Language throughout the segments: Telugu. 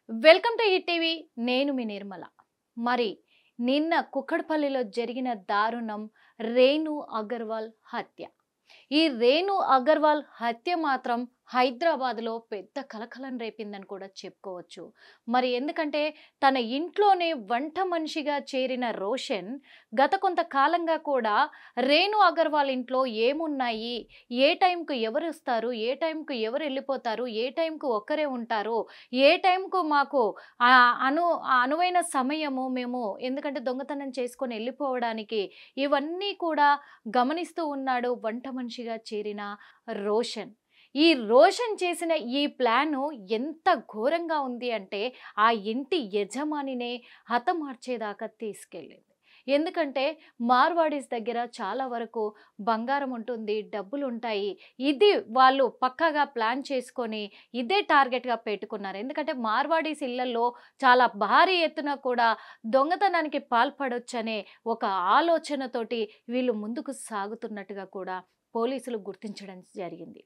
Welcome to hit TV. నేను మీ నిర్మల. మరి నిన్న కుక్కడపల్లిలో జరిగిన దారుణం రేణు అగర్వాల్ హత్య. ఈ రేణు అగర్వాల్ హత్య మాత్రం హైదరాబాద్లో పెద్ద కలకలం రేపిందని కూడా చెప్పుకోవచ్చు. మరి ఎందుకంటే తన ఇంట్లోనే వంట మనిషిగా చేరిన రోషన్ గత కొంతకాలంగా కూడా రేణు అగర్వాల్ ఇంట్లో ఏమున్నాయి, ఏ టైంకు ఎవరు వస్తారు, ఏ టైంకు ఎవరు వెళ్ళిపోతారు, ఏ టైంకు ఒక్కరే ఉంటారు, ఏ టైంకు మాకు అనువైన సమయము మేము ఎందుకంటే దొంగతనం చేసుకొని వెళ్ళిపోవడానికి, ఇవన్నీ కూడా గమనిస్తూ ఉన్నాడు వంట మనిషిగా చేరిన రోషన్. ఈ రోషన్ చేసిన ఈ ప్లాను ఎంత ఘోరంగా ఉంది అంటే ఆ ఇంటి యజమానినే హతమార్చేదాకా తీసుకెళ్ళింది. ఎందుకంటే మార్వాడీస్ దగ్గర చాలా వరకు బంగారం ఉంటుంది, డబ్బులు ఉంటాయి. ఇది వాళ్ళు పక్కాగా ప్లాన్ చేసుకొని ఇదే టార్గెట్గా పెట్టుకున్నారు. ఎందుకంటే మార్వాడీస్ ఇళ్లలో చాలా భారీ ఎత్తున కూడా దొంగతనానికి పాల్పడొచ్చనే ఒక ఆలోచనతోటి వీళ్ళు ముందుకు సాగుతున్నట్టుగా కూడా పోలీసులు గుర్తించడం జరిగింది.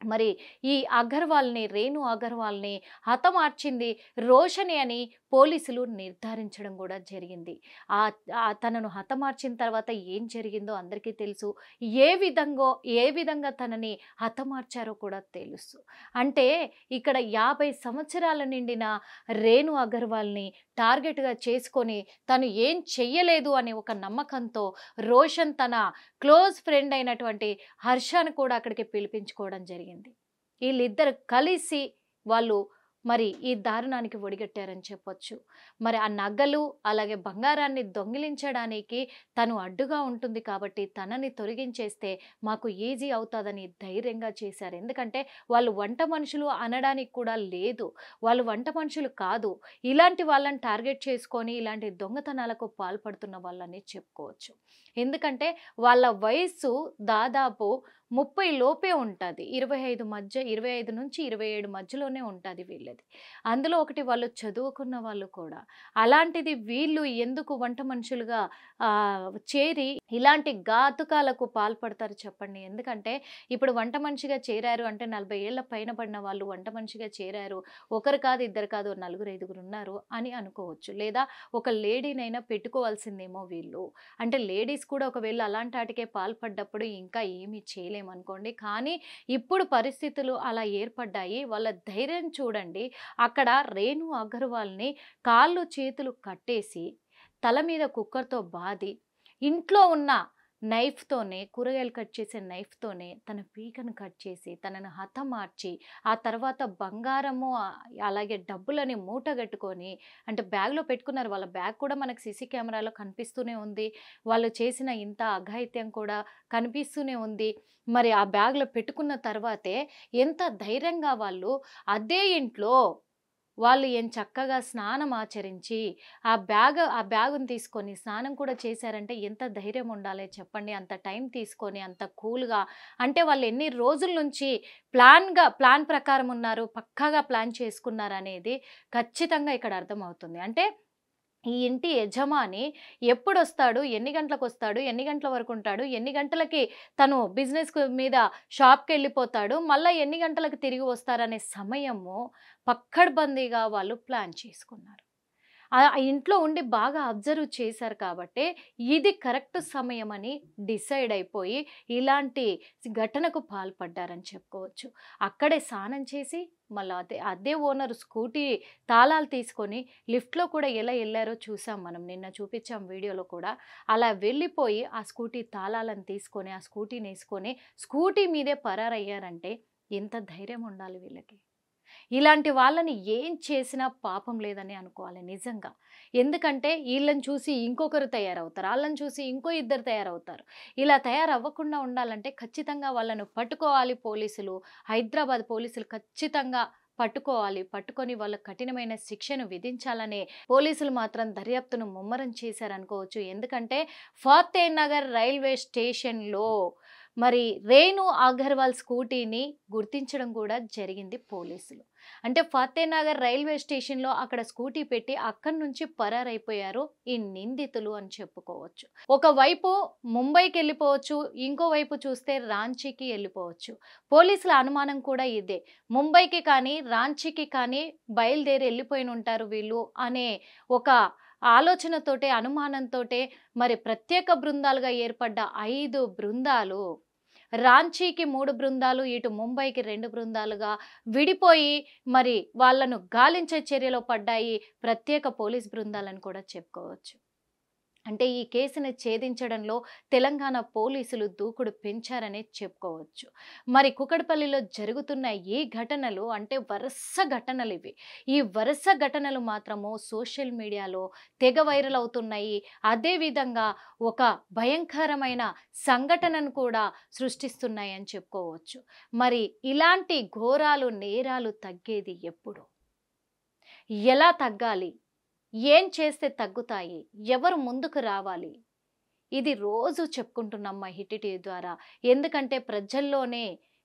మరి ఈ అగర్వాల్ని, రేణు అగర్వాల్ని హతమార్చింది రోషని అని పోలీసులు నిర్ధారించడం కూడా జరిగింది. తనను హతమార్చిన తర్వాత ఏం జరిగిందో అందరికీ తెలుసు. ఏ విధంగా తనని హతమార్చారో కూడా తెలుసు. అంటే ఇక్కడ 50 సంవత్సరాల నిండిన రేణు అగర్వాల్ని టార్గెట్గా చేసుకొని తను ఏం చెయ్యలేదు అనే ఒక నమ్మకంతో రోషన్ తన క్లోజ్ ఫ్రెండ్ అయినటువంటి హర్షను కూడా అక్కడికి పిలిపించుకోవడం జరిగింది. వీళ్ళిద్దరు కలిసి వాళ్ళు మరి ఈ దారుణానికి ఒడిగట్టారని చెప్పొచ్చు. మరి ఆ నగలు అలాగే బంగారాన్ని దొంగిలించడానికి తను అడ్డుగా ఉంటుంది కాబట్టి తనని తొలగించేస్తే మాకు ఈజీ అవుతుందని ధైర్యంగా చేశారు. ఎందుకంటే వాళ్ళు వంట మనుషులు అనడానికి కూడా లేదు, వాళ్ళు వంట మనుషులు కాదు, ఇలాంటి వాళ్ళని టార్గెట్ చేసుకొని ఇలాంటి దొంగతనాలకు పాల్పడుతున్న వాళ్ళని చెప్పుకోవచ్చు. ఎందుకంటే వాళ్ళ వయస్సు దాదాపు 30 లోపే ఉంటుంది. 25 నుంచి 27 మధ్యలోనే ఉంటుంది వీళ్ళది. అందులో ఒకటి వాళ్ళు చదువుకున్న వాళ్ళు కూడా. అలాంటిది వీళ్ళు ఎందుకు వంట మనుషులుగా చేరి ఇలాంటి ఘాతుకాలకు పాల్పడతారు చెప్పండి. ఎందుకంటే ఇప్పుడు వంట మనిషిగా చేరారు అంటే 40 ఏళ్ల పైన పడిన వాళ్ళు వంట మనిషిగా చేరారు, ఒకరు కాదు ఇద్దరు కాదు నలుగురు ఐదుగురు ఉన్నారు అని అనుకోవచ్చు. లేదా ఒక లేడీనైనా పెట్టుకోవాల్సిందేమో వీళ్ళు. అంటే లేడీస్ కూడా ఒకవేళ అలాంటి వాటికే పాల్పడ్డప్పుడు ఇంకా ఏమీ చేయలేమనుకోండి. కానీ ఇప్పుడు పరిస్థితులు అలా ఏర్పడ్డాయి. వాళ్ళ ధైర్యం చూడండి. అక్కడ రేణు అగర్వాల్ని కాళ్ళు చేతులు కట్టేసి తల మీద కుక్కర్తో బాది ఇంట్లో ఉన్న నైఫ్తోనే, కూరగాయలు కట్ చేసే నైఫ్తోనే తన పీకను కట్ చేసి తనను హతమార్చి ఆ తర్వాత బంగారము అలాగే డబ్బులని మూటగట్టుకొని అంటే బ్యాగ్లో పెట్టుకున్నారు. వాళ్ళ బ్యాగ్ కూడా మనకు సీసీ కెమెరాలో కనిపిస్తూనే ఉంది. వాళ్ళు చేసిన ఇంత అఘాయిత్యం కూడా కనిపిస్తూనే ఉంది. మరి ఆ బ్యాగ్లో పెట్టుకున్న తర్వాతే ఎంత ధైర్యంగా వాళ్ళు అదే ఇంట్లో వాళ్ళు ఏం చక్కగా స్నానం ఆచరించి ఆ బ్యాగుని తీసుకొని స్నానం కూడా చేశారంటే ఎంత ధైర్యం ఉండాలి చెప్పండి. అంత టైం తీసుకొని అంత కూల్గా అంటే వాళ్ళు ఎన్ని రోజుల నుంచి ప్లాన్ ప్రకారం ఉన్నారు, పక్కాగా ప్లాన్ చేసుకున్నారు అనేది ఖచ్చితంగా ఇక్కడ అర్థమవుతుంది. అంటే ఈ ఇంటి యజమాని ఎప్పుడొస్తాడు, ఎన్ని గంటలకు వస్తాడు, ఎన్ని గంటల వరకు ఉంటాడు, ఎన్ని గంటలకి తను బిజినెస్ మీద షాప్కి వెళ్ళిపోతాడు, మళ్ళీ ఎన్ని గంటలకు తిరిగి వస్తారనే సమయము పక్కడ్బందీగా వాళ్ళు ప్లాన్ చేసుకున్నారు. ఆ ఇంట్లో ఉండి బాగా అబ్జర్వ్ చేశారు కాబట్టి ఇది కరెక్ట్ సమయం అని డిసైడ్ అయిపోయి ఇలాంటి ఘటనకు పాల్పడ్డారని చెప్పుకోవచ్చు. అక్కడే స్నానం చేసి మళ్ళీ అదే ఓనర్ స్కూటీ తాళాలు తీసుకొని లిఫ్ట్లో కూడా ఎలా వెళ్ళారో చూసాం మనం, నిన్న చూపించాం వీడియోలో కూడా. అలా వెళ్ళిపోయి ఆ స్కూటీ తాళాలను తీసుకొని ఆ స్కూటీని వేసుకొని స్కూటీ మీదే పరారయ్యారంటే ఎంత ధైర్యం ఉండాలి వీళ్ళకి. ఇలాంటి వాళ్ళని ఏం చేసినా పాపం లేదని అనుకోవాలి నిజంగా. ఎందుకంటే వీళ్ళని చూసి ఇంకొకరు తయారవుతారు, వాళ్ళని చూసి ఇంకో ఇద్దరు తయారవుతారు. ఇలా తయారవ్వకుండా ఉండాలంటే ఖచ్చితంగా వాళ్ళను పట్టుకోవాలి పోలీసులు. హైదరాబాద్ పోలీసులు ఖచ్చితంగా పట్టుకొని వాళ్ళకు కఠినమైన శిక్షను విధించాలనే పోలీసులు మాత్రం దర్యాప్తును ముమ్మరం చేశారనుకోవచ్చు. ఎందుకంటే ఫాతే నగర్ రైల్వే స్టేషన్లో మరి రేణు అగర్వాల్ స్కూటీని గుర్తించడం కూడా జరిగింది పోలీసులు. అంటే ఫతేనగర్ రైల్వే స్టేషన్లో అక్కడ స్కూటీ పెట్టి అక్కడి నుంచి పరారైపోయారు ఈ నిందితులు అని చెప్పుకోవచ్చు. ఒకవైపు ముంబైకి వెళ్ళిపోవచ్చు, ఇంకోవైపు చూస్తే రాంచీకి వెళ్ళిపోవచ్చు. పోలీసుల అనుమానం కూడా ఇదే. ముంబైకి కానీ రాంచీకి కానీ బయలుదేరి వెళ్ళిపోయి ఉంటారు వీళ్ళు అనే ఒక ఆలోచనతోటే, అనుమానంతోటే మరి ప్రత్యేక బృందాలుగా ఏర్పడ్డ 5 బృందాలు రాంచీకి 3 బృందాలు, ఇటు ముంబైకి 2 బృందాలుగా విడిపోయి మరి వాళ్ళను గాలించే చర్యలో పడ్డాయి ప్రత్యేక పోలీస్ బృందాలని కూడా చెప్పుకోవచ్చు. అంటే ఈ కేసును ఛేదించడంలో తెలంగాణ పోలీసులు దూకుడు పెంచారనే చెప్పుకోవచ్చు. మరి కుకట్పల్లిలో జరుగుతున్న ఈ ఘటనలు అంటే వరుస ఘటనలు ఇవి. ఈ వరుస ఘటనలు మాత్రము సోషల్ మీడియాలో తెగ వైరల్ అవుతున్నాయి. అదేవిధంగా ఒక భయంకరమైన సంఘటనను కూడా సృష్టిస్తున్నాయి అని చెప్పుకోవచ్చు. మరి ఇలాంటి ఘోరాలు, నేరాలు తగ్గేది ఎప్పుడు? ఎలా తగ్గాలి? ఏం చేస్తే తగ్గుతాయి? ఎవరు ముందుకు రావాలి? ఇది రోజు చెప్పుకుంటున్నాం మా హిట్ టీవీ ద్వారా. ఎందుకంటే ప్రజల్లోనే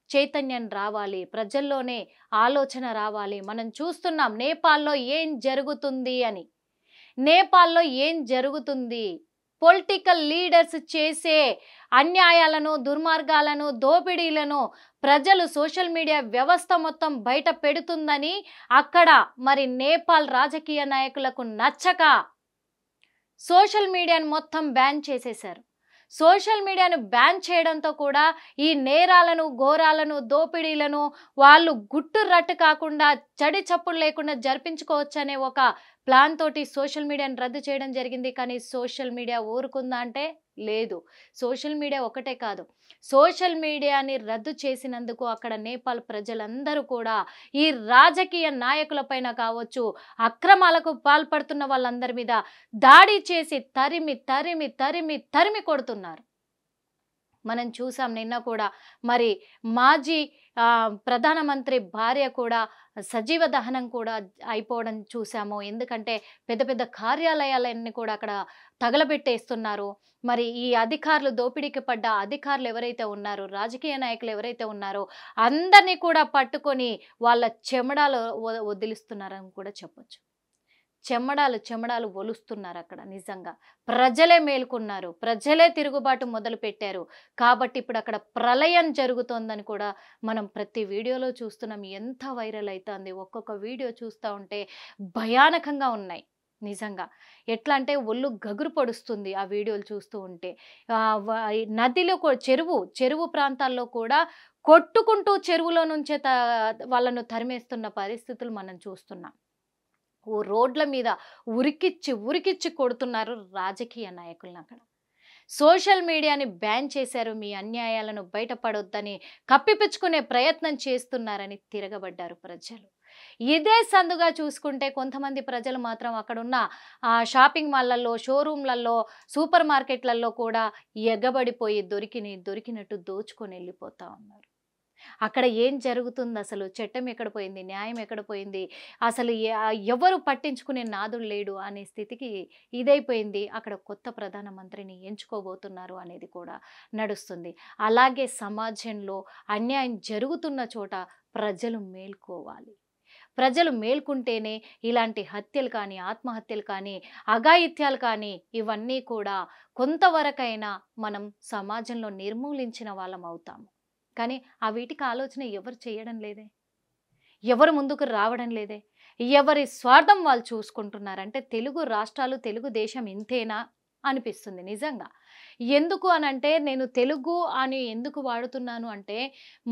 చైతన్యం రావాలి, ప్రజల్లోనే ఆలోచన రావాలి. మనం చూస్తున్నాం నేపాల్లో ఏం జరుగుతుంది అని. నేపాల్లో ఏం జరుగుతుంది? పొలిటికల్ లీడర్స్ చేసే అన్యాయాలను, దుర్మార్గాలను, దోపిడీలను ప్రజలు సోషల్ మీడియా వ్యవస్థ మొత్తం బయట పెడుతుందని అక్కడ మరి నేపాల్ రాజకీయ నాయకులకు నచ్చక సోషల్ మీడియాను మొత్తం బ్యాన్ చేసేశారు. సోషల్ మీడియాను బ్యాన్ చేయడంతో కూడా ఈ నేరాలను, ఘోరాలను, దోపిడీలను వాళ్ళు గుట్టు రట్టు కాకుండా, చడి చప్పుడు లేకుండా జరిపించుకోవచ్చనే ఒక ప్లాన్ తోటి సోషల్ మీడియాను రద్దు చేయడం జరిగింది. కానీ సోషల్ మీడియా ఊరుకుందా అంటే లేదు. సోషల్ మీడియా ఒకటే కాదు, సోషల్ మీడియాని రద్దు చేసినందుకు అక్కడ నేపాల్ ప్రజలందరూ కూడా ఈ రాజకీయ నాయకులపైన కావచ్చు, అక్రమాలకు పాల్పడుతున్న వాళ్ళందరి మీద దాడి చేసి తరిమి తరిమి తరిమి తరిమి కొడుతున్నారు. మనం చూసాం నిన్న కూడా మరి మాజీ ప్రధానమంత్రి భార్య కూడా సజీవ దహనం కూడా అయిపోవడం చూసాము. ఎందుకంటే పెద్ద పెద్ద కార్యాలయాలన్నీ కూడా అక్కడ తగలబెట్టేస్తున్నారు. మరి ఈ అధికారులు, దోపిడీకి పడ్డ అధికారులు ఎవరైతే ఉన్నారో, రాజకీయ నాయకులు ఎవరైతే ఉన్నారో అందరినీ కూడా పట్టుకొని వాళ్ళ చెమడాలు వదిలిస్తున్నారని కూడా చెప్పొచ్చు. చెమడాలు ఒలుస్తున్నారు అక్కడ. నిజంగా ప్రజలే మేల్కొన్నారు, ప్రజలే తిరుగుబాటు మొదలు పెట్టారు. కాబట్టి ఇప్పుడు అక్కడ ప్రళయం జరుగుతోందని కూడా మనం ప్రతి వీడియోలో చూస్తున్నాం. ఎంత వైరల్ అవుతుంది, ఒక్కొక్క వీడియో చూస్తూ ఉంటే భయానకంగా ఉన్నాయి. నిజంగా ఎట్లా అంటే ఒళ్ళు గగురు పడుస్తుంది ఆ వీడియోలు చూస్తూ ఉంటే. నదిలో చెరువు ప్రాంతాల్లో కూడా కొట్టుకుంటూ చెరువులో నుంచే వాళ్ళను తరిమేస్తున్న పరిస్థితులు మనం చూస్తున్నాం. ఓ రోడ్ల మీద ఉరికిచ్చి కొడుతున్నారు రాజకీయ నాయకులను అక్కడ. సోషల్ మీడియాని బ్యాన్ చేశారు, మీ అన్యాయాలను బయటపడొద్దని కప్పిపుచ్చుకునే ప్రయత్నం చేస్తున్నారని తిరగబడ్డారు ప్రజలు. ఇదే సందుగా చూసుకుంటే కొంతమంది ప్రజలు మాత్రం అక్కడున్న షాపింగ్ మాల్లలో, షోరూమ్లలో, సూపర్ మార్కెట్లలో కూడా ఎగబడిపోయి దొరికినట్టు దోచుకొని వెళ్ళిపోతూ ఉన్నారు. అక్కడ ఏం జరుగుతుంది అసలు? చట్టం ఎక్కడ పోయింది? న్యాయం ఎక్కడ పోయింది? అసలు ఎవరు పట్టించుకునే నాదుడు లేడు అనే స్థితికి ఇదైపోయింది. అక్కడ కొత్త ప్రధానమంత్రిని ఎంచుకోబోతున్నారు అనేది కూడా నడుస్తుంది. అలాగే సమాజంలో అన్యాయం జరుగుతున్న చోట ప్రజలు మేల్కోవాలి. ప్రజలు మేల్కుంటేనే ఇలాంటి హత్యలు కానీ, ఆత్మహత్యలు కానీ, అఘాయిత్యాలు కానీ ఇవన్నీ కూడా కొంతవరకైనా మనం సమాజంలో నిర్మూలించిన వాళ్ళం అవుతాము. కానీ వీటికి ఆలోచన ఎవరు చేయడం లేదే, ఎవరు ముందుకు రావడం లేదే. ఎవరి స్వార్థం వాళ్ళు చూసుకుంటున్నారంటే తెలుగు రాష్ట్రాలు, తెలుగు దేశం ఇంతేనా అనిపిస్తుంది నిజంగా. ఎందుకు అనంటే నేను తెలుగు అని ఎందుకు వాడుతున్నాను అంటే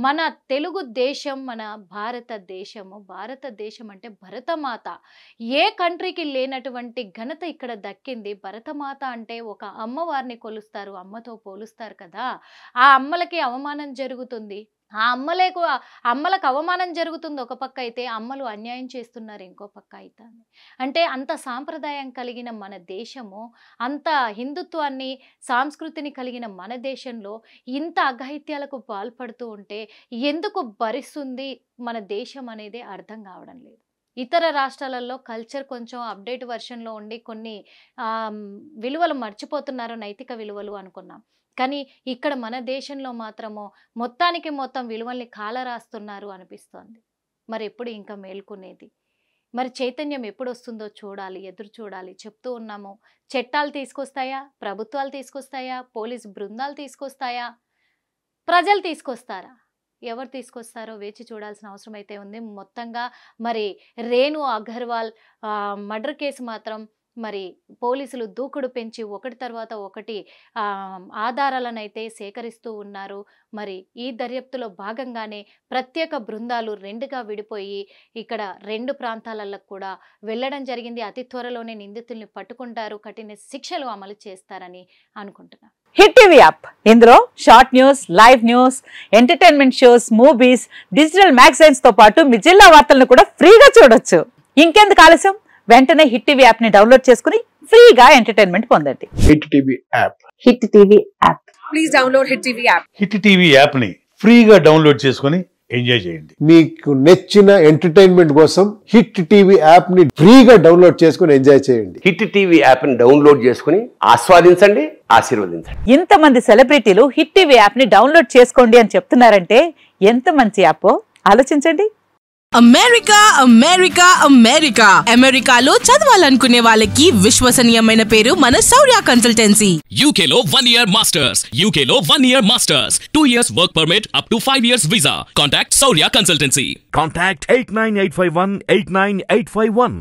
మన తెలుగు దేశం, మన భారతదేశం అంటే భరతమాత. ఏ కంట్రీకి లేనటువంటి ఘనత ఇక్కడ దక్కింది. భరతమాత అంటే ఒక అమ్మవారిని కొలుస్తారు, అమ్మతో పోలుస్తారు కదా. ఆ అమ్మలకి అవమానం జరుగుతుంది, అమ్మలకు అవమానం జరుగుతుంది ఒక పక్క అయితే, అమ్మలు అన్యాయం చేస్తున్నారు ఇంకో పక్క అయితే. అంటే అంత సాంప్రదాయం కలిగిన మన దేశము, అంత హిందుత్వాన్ని, సంస్కృతిని కలిగిన మన దేశంలో ఇంత అఘాయిత్యాలకు పాల్పడుతూ ఉంటే ఎందుకు భరిస్తుంది మన దేశం అనేది అర్థం కావడం లేదు. ఇతర రాష్ట్రాలలో కల్చర్ కొంచెం అప్డేట్ వర్షన్లో ఉండి కొన్ని విలువలు మర్చిపోతున్నారు, నైతిక విలువలు అనుకున్నాం. కానీ ఇక్కడ మన దేశంలో మాత్రము మొత్తానికి మొత్తం విలువల్ని కాలరాస్తున్నారు అనిపిస్తోంది. మరి ఎప్పుడు ఇంకా మేల్కొనేది? మరి చైతన్యం ఎప్పుడు వస్తుందో చూడాలి, ఎదురు చూడాలి. చెప్తూ ఉన్నాము, చట్టాలు తీసుకొస్తాయా, ప్రభుత్వాలు తీసుకొస్తాయా, పోలీసు బృందాలు తీసుకొస్తాయా, ప్రజలు తీసుకొస్తారా? ఎవరు తీసుకొస్తారో వేచి చూడాల్సిన అవసరం అయితే ఉంది. మొత్తంగా మరి రేణు అగర్వాల్ మర్డర్ కేసు మాత్రం మరి పోలీసులు దూకుడు పెంచి ఒకటి తర్వాత ఒకటి ఆధారాలను అయితే సేకరిస్తూ ఉన్నారు. మరి ఈ దర్యాప్తులో భాగంగానే ప్రత్యేక బృందాలు రెండుగా విడిపోయి ఇక్కడ 2 ప్రాంతాలలో కూడా వెళ్ళడం జరిగింది. అతి త్వరలోనే నిందితుల్ని పట్టుకుంటారు, కఠిన శిక్షలు అమలు చేస్తారని అనుకుంటున్నాను. హిట్ టీవీ యాప్, ఇందులో short news, live news, entertainment shows, movies, digital magazines తో పాటు మీ జిల్లా వార్తలను కూడా ఫ్రీగా చూడొచ్చు. ఇంకెందుకు ఆలస్యం, వెంటనే హిట్ టీవీ యాప్ ని డౌన్లోడ్ చేసుకుని ఫ్రీగా ఎంటర్టైన్మెంట్ పొందండి. Hit TV app. Hit TV app. Please download hit TV app. Hit TV app ని ఫ్రీగా డౌన్లోడ్ చేసుకుని ఎంజాయ్ చేయండి. మీకు నచ్చిన ఎంటర్టైన్మెంట్ కోసం హిట్ టీవీ యాప్ ని ఫ్రీగా డౌన్లోడ్ చేసుకుని ఎంజాయ్ చేయండి. హిట్ టీవీ యాప్ ని డౌన్లోడ్ చేసుకుని ఆస్వాదించండి, ఆశీర్వదించండి. ఇంతమంది సెలబ్రిటీలు హిట్ టీవీ యాప్ ని డౌన్లోడ్ చేసుకోండి అని చెప్తున్నారంటే ఎంత మంచి యాప్ ఆలోచించండి. అమెరికా అమెరికా అమెరికా అమెరికాలో చదవాలనుకునే వాళ్ళకి విశ్వసనీయమైన పేరు మన శౌర్య కన్సల్టెన్సీ. UK లో 1 year masters, UK లో 1 year masters, 2 years work permit up to 5 years visa. Contact Saurya Consultancy. Contact 89851 89851.